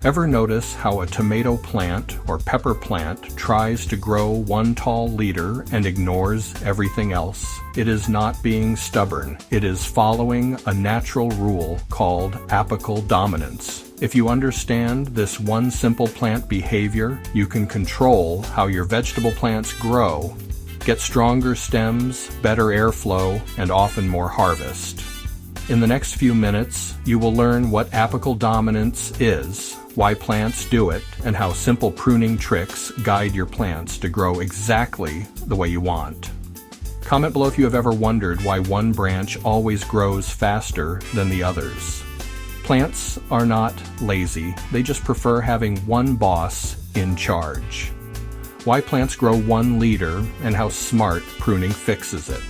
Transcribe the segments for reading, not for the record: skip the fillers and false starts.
Ever notice how a tomato plant or pepper plant tries to grow one tall leader and ignores everything else? It is not being stubborn. It is following a natural rule called apical dominance. If you understand this one simple plant behavior, you can control how your vegetable plants grow, get stronger stems, better airflow, and often more harvest. In the next few minutes, you will learn what apical dominance is, why plants do it, and how simple pruning tricks guide your plants to grow exactly the way you want. Comment below if you have ever wondered why one branch always grows faster than the others. Plants are not lazy, they just prefer having one boss in charge. Why plants grow one leader and how smart pruning fixes it.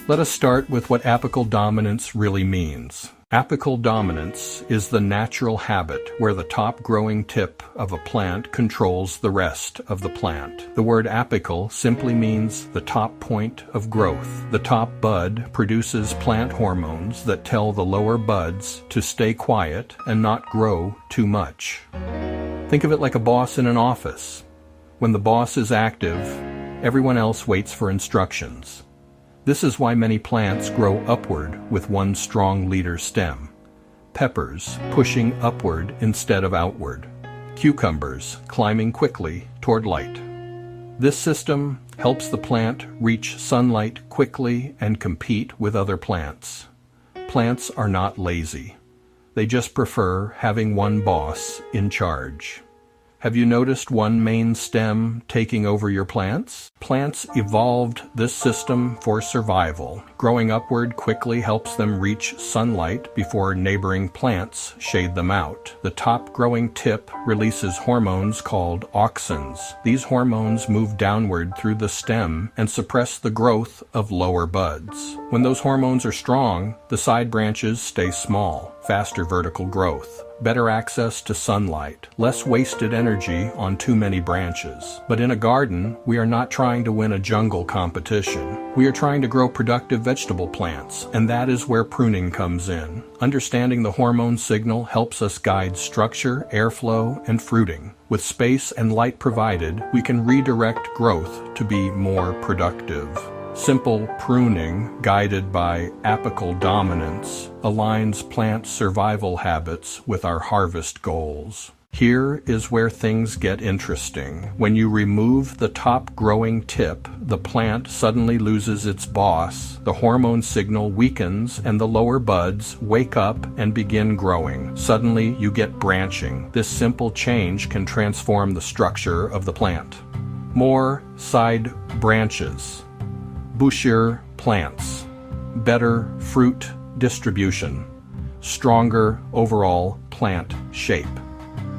Let us start with what apical dominance really means. Apical dominance is the natural habit where the top growing tip of a plant controls the rest of the plant. The word apical simply means the top point of growth. The top bud produces plant hormones that tell the lower buds to stay quiet and not grow too much. Think of it like a boss in an office. When the boss is active, everyone else waits for instructions. This is why many plants grow upward with one strong leader stem. Peppers pushing upward instead of outward. Cucumbers climbing quickly toward light. This system helps the plant reach sunlight quickly and compete with other plants. Plants are not lazy. They just prefer having one boss in charge. Have you noticed one main stem taking over your plants? Plants evolved this system for survival. Growing upward quickly helps them reach sunlight before neighboring plants shade them out. The top growing tip releases hormones called auxins. These hormones move downward through the stem and suppress the growth of lower buds. When those hormones are strong, the side branches stay small, faster vertical growth. Better access to sunlight, less wasted energy on too many branches. But in a garden, we are not trying to win a jungle competition. We are trying to grow productive vegetable plants, and that is where pruning comes in. Understanding the hormone signal helps us guide structure, airflow, and fruiting. With space and light provided, we can redirect growth to be more productive. Simple pruning, guided by apical dominance, aligns plant survival habits with our harvest goals. Here is where things get interesting. When you remove the top growing tip, the plant suddenly loses its boss, the hormone signal weakens, and the lower buds wake up and begin growing. Suddenly, you get branching. This simple change can transform the structure of the plant. More side branches. Bushier plants, better fruit distribution, stronger overall plant shape.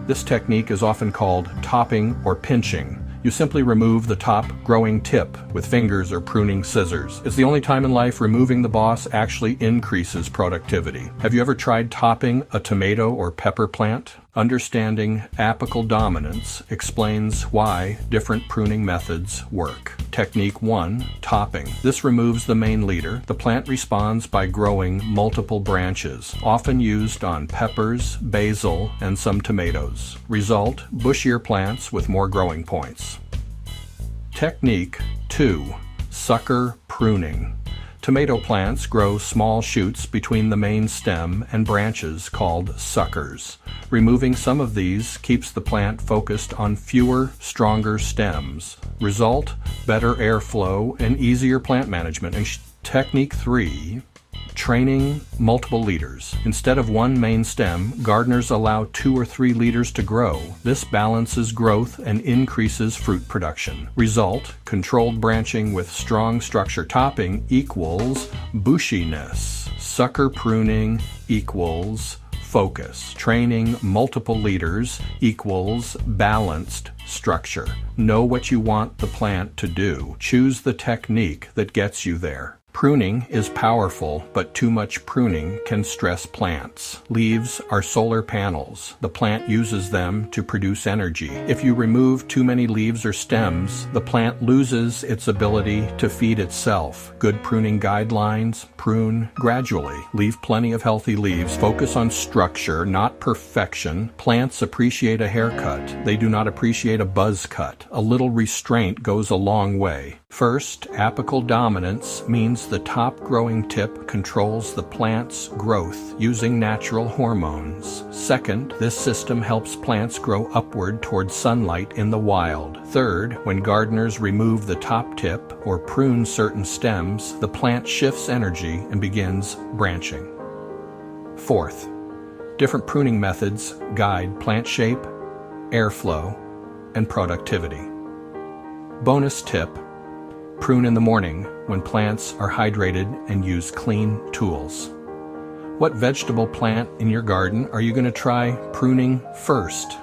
This technique is often called topping or pinching. You simply remove the top growing tip with fingers or pruning scissors. It's the only time in life removing the boss actually increases productivity. Have you ever tried topping a tomato or pepper plant? Understanding apical dominance explains why different pruning methods work. Technique 1, topping. This removes the main leader. The plant responds by growing multiple branches, often used on peppers, basil, and some tomatoes. Result, bushier plants with more growing points. Technique 2, sucker pruning. Tomato plants grow small shoots between the main stem and branches called suckers. Removing some of these keeps the plant focused on fewer, stronger stems. Result, better airflow and easier plant management. And technique 3, training multiple leaders. Instead of one main stem, gardeners allow 2 or 3 leaders to grow. This balances growth and increases fruit production. Result, controlled branching with strong structure. Topping equals bushiness. Sucker pruning equals focus. Training multiple leaders equals balanced structure. Know what you want the plant to do. Choose the technique that gets you there. Pruning is powerful, but too much pruning can stress plants. Leaves are solar panels. The plant uses them to produce energy. If you remove too many leaves or stems, the plant loses its ability to feed itself. Good pruning guidelines: prune gradually. Leave plenty of healthy leaves. Focus on structure, not perfection. Plants appreciate a haircut. They do not appreciate a buzz cut. A little restraint goes a long way. First, apical dominance means the top growing tip controls the plant's growth using natural hormones. Second, this system helps plants grow upward towards sunlight in the wild. Third, when gardeners remove the top tip or prune certain stems, the plant shifts energy and begins branching. Fourth, different pruning methods guide plant shape, airflow, and productivity. Bonus tip: prune in the morning when plants are hydrated and use clean tools. What vegetable plant in your garden are you going to try pruning first?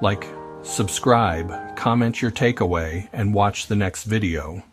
Like, subscribe, comment your takeaway, and watch the next video.